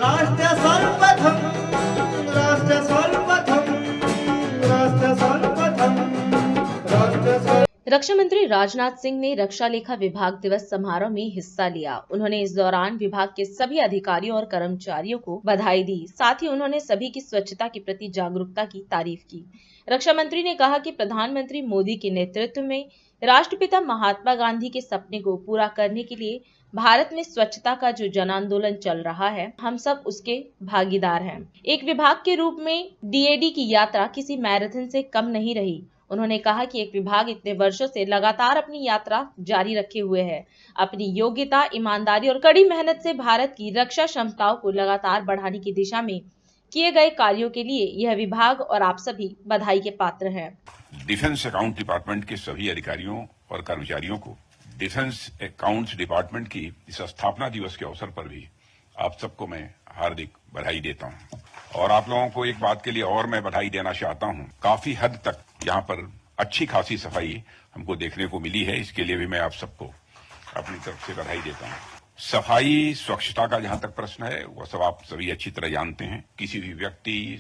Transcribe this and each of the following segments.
राष्ट्र सर्वप्रथम राष्ट्र सर्वप्रथम राष्ट्र सर्वप्रथम राष्ट्र सर्व। रक्षा मंत्री राजनाथ सिंह ने रक्षा लेखा विभाग दिवस समारोह में हिस्सा लिया। उन्होंने इस दौरान विभाग के सभी अधिकारियों और कर्मचारियों को बधाई दी। साथ ही उन्होंने सभी की स्वच्छता के प्रति जागरूकता की तारीफ की। रक्षा मंत्री ने कहा कि प्रधानमंत्री मोदी के नेतृत्व में राष्ट्रपिता महात्मा गांधी के सपने को पूरा करने के लिए भारत में स्वच्छता का जो जन आंदोलन चल रहा है, हम सब उसके भागीदार हैं। एक विभाग के रूप में डीएडी की यात्रा किसी मैराथन से कम नहीं रही। उन्होंने कहा कि एक विभाग इतने वर्षों से लगातार अपनी यात्रा जारी रखे हुए है। अपनी योग्यता, ईमानदारी और कड़ी मेहनत से भारत की रक्षा क्षमताओं को लगातार बढ़ाने की दिशा में किए गए कार्यों के लिए यह विभाग और आप सभी बधाई के पात्र हैं। डिफेंस अकाउंट डिपार्टमेंट के सभी अधिकारियों और कर्मचारियों को डिफेंस अकाउंट्स डिपार्टमेंट की इस स्थापना दिवस के अवसर पर भी आप सबको मैं हार्दिक बधाई देता हूं। और आप लोगों को एक बात के लिए और मैं बधाई देना चाहता हूं। काफी हद तक यहाँ पर अच्छी खासी सफाई हमको देखने को मिली है। इसके लिए भी मैं आप सबको अपनी तरफ से बधाई देता हूं। सफाई, स्वच्छता का जहां तक प्रश्न है, वह सब आप सभी अच्छी तरह जानते हैं। किसी भी व्यक्ति,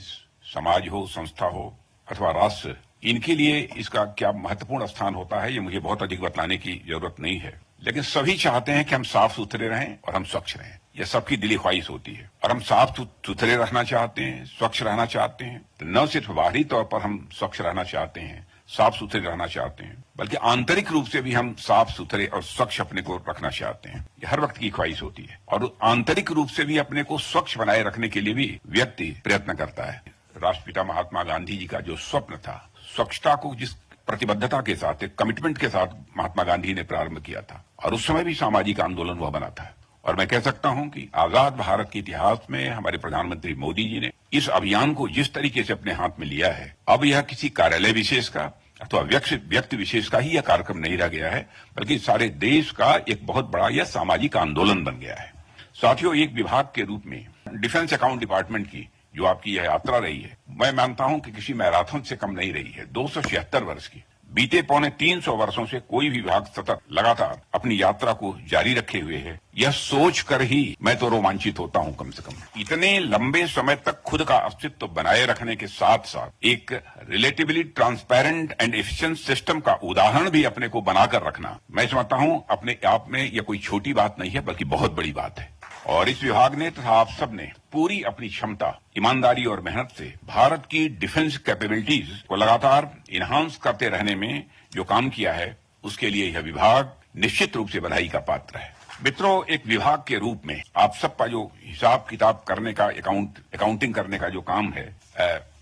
समाज हो, संस्था हो अथवा राष्ट्र, इनके लिए इसका क्या महत्वपूर्ण स्थान होता है, ये मुझे बहुत अधिक बताने की जरूरत नहीं है। लेकिन सभी चाहते हैं कि हम साफ सुथरे रहें और हम स्वच्छ रहें। यह सबकी दिली ख्वाहिश होती है। और हम साफ सुथरे रहना चाहते हैं, स्वच्छ रहना चाहते हैं। तो न सिर्फ बाहरी तौर पर हम स्वच्छ रहना चाहते हैं, साफ सुथरे रहना चाहते हैं, बल्कि आंतरिक रूप से भी हम साफ सुथरे और स्वच्छ अपने को रखना चाहते हैं। यह हर वक्त की ख्वाहिश होती है। और आंतरिक रूप से भी अपने को स्वच्छ बनाए रखने के लिए भी व्यक्ति प्रयत्न करता है। राष्ट्रपिता महात्मा गांधी जी का जो स्वप्न था, स्वच्छता को जिस प्रतिबद्धता के साथ, एक कमिटमेंट के साथ महात्मा गांधी ने प्रारंभ किया था, और उस समय भी सामाजिक आंदोलन वह बना था। और मैं कह सकता हूं कि आजाद भारत के इतिहास में हमारे प्रधानमंत्री मोदी जी ने इस अभियान को जिस तरीके से अपने हाथ में लिया है, अब यह किसी कार्यालय विशेष का अथवा व्यक्ति विशेष का ही यह कार्यक्रम नहीं रह गया है, बल्कि सारे देश का एक बहुत बड़ा यह सामाजिक आंदोलन बन गया है। साथियों, एक विभाग के रूप में डिफेंस अकाउंट डिपार्टमेंट की जो आपकी यह यात्रा रही है, मैं मानता हूं कि किसी मैराथन से कम नहीं रही है। 276 वर्ष की, बीते पौने 300 वर्षों से कोई भी विभाग सतत लगातार अपनी यात्रा को जारी रखे हुए है। यह सोच कर ही मैं तो रोमांचित होता हूं। कम से कम इतने लंबे समय तक खुद का अस्तित्व बनाए रखने के साथ साथ एक relatively transparent and efficient system का उदाहरण भी अपने को बनाकर रखना, मैं समझता हूं अपने आप में यह कोई छोटी बात नहीं है, बल्कि बहुत बड़ी बात है। और इस विभाग ने तथा आप सब ने पूरी अपनी क्षमता, ईमानदारी और मेहनत से भारत की डिफेंस कैपेबिलिटीज को लगातार इनहांस करते रहने में जो काम किया है, उसके लिए यह विभाग निश्चित रूप से बधाई का पात्र है। मित्रों, एक विभाग के रूप में आप सबका जो हिसाब किताब करने का, अकाउंटिंग करने का जो काम है,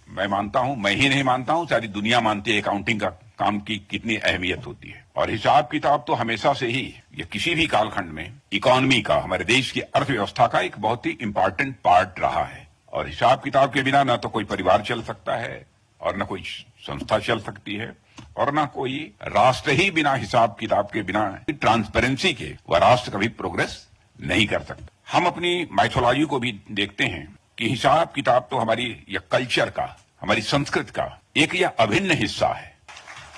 मैं मानता हूं, मैं ही नहीं मानता हूं, सारी दुनिया मानती है अकाउंटिंग का काम की कितनी अहमियत होती है। और हिसाब किताब तो हमेशा से ही, ये किसी भी कालखंड में इकोनॉमी का, हमारे देश की अर्थव्यवस्था का एक बहुत ही इंपॉर्टेंट पार्ट रहा है। और हिसाब किताब के बिना न तो कोई परिवार चल सकता है, और न कोई संस्था चल सकती है, और न कोई राष्ट्र ही बिना हिसाब किताब के, बिना ट्रांसपेरेंसी के वह राष्ट्र कभी प्रोग्रेस नहीं कर सकता। हम अपनी माइथोलॉजी को भी देखते हैं कि हिसाब किताब तो हमारी यह कल्चर का, हमारी संस्कृति का एक यह अभिन्न हिस्सा है।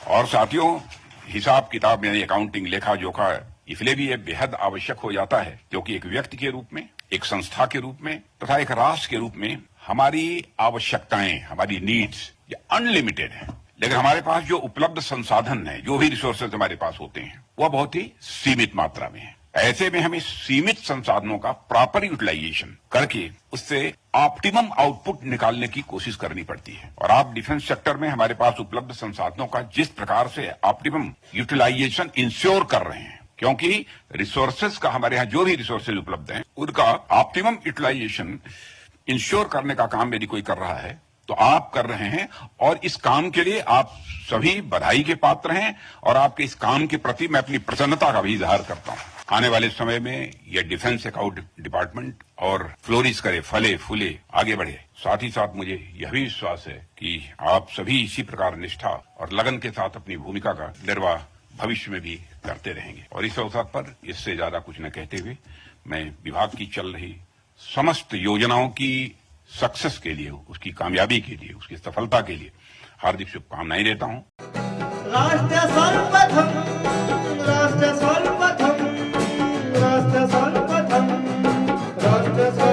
और साथियों, हिसाब किताब यानी अकाउंटिंग, लेखा जोखा, इसलिए भी यह बेहद आवश्यक हो जाता है क्योंकि एक व्यक्ति के रूप में, एक संस्था के रूप में तथा एक राष्ट्र के रूप में हमारी आवश्यकताएं, हमारी नीड्स ये अनलिमिटेड है। लेकिन हमारे पास जो उपलब्ध संसाधन है, जो भी रिसोर्सेज हमारे पास होते हैं, वह बहुत ही सीमित मात्रा में है। ऐसे में हमें सीमित संसाधनों का प्रॉपर यूटिलाइजेशन करके उससे ऑप्टिमम आउटपुट निकालने की कोशिश करनी पड़ती है। और आप डिफेंस सेक्टर में हमारे पास उपलब्ध संसाधनों का जिस प्रकार से ऑप्टिमम यूटिलाइजेशन इंश्योर कर रहे हैं, क्योंकि रिसोर्सेज का, हमारे यहाँ जो भी रिसोर्सेज उपलब्ध हैं, उनका ऑप्टिमम यूटिलाइजेशन इंश्योर करने का काम यदि कोई कर रहा है तो आप कर रहे हैं। और इस काम के लिए आप सभी बधाई के पात्र हैं। और आपके इस काम के प्रति मैं अपनी प्रसन्नता का भी इजहार करता हूं। आने वाले समय में यह डिफेंस अकाउंट डिपार्टमेंट और फ्लोरिश करे, फले फूले, आगे बढ़े। साथ ही साथ मुझे यह भी विश्वास है कि आप सभी इसी प्रकार निष्ठा और लगन के साथ अपनी भूमिका का निर्वाह भविष्य में भी करते रहेंगे। और इस अवसर पर इससे ज्यादा कुछ न कहते हुए मैं विभाग की चल रही समस्त योजनाओं की सक्सेस के लिए, उसकी कामयाबी के लिए, उसकी सफलता के लिए हार्दिक शुभकामनाएं देता हूं। राष्ट्र सर्वप्रथम राष्ट्र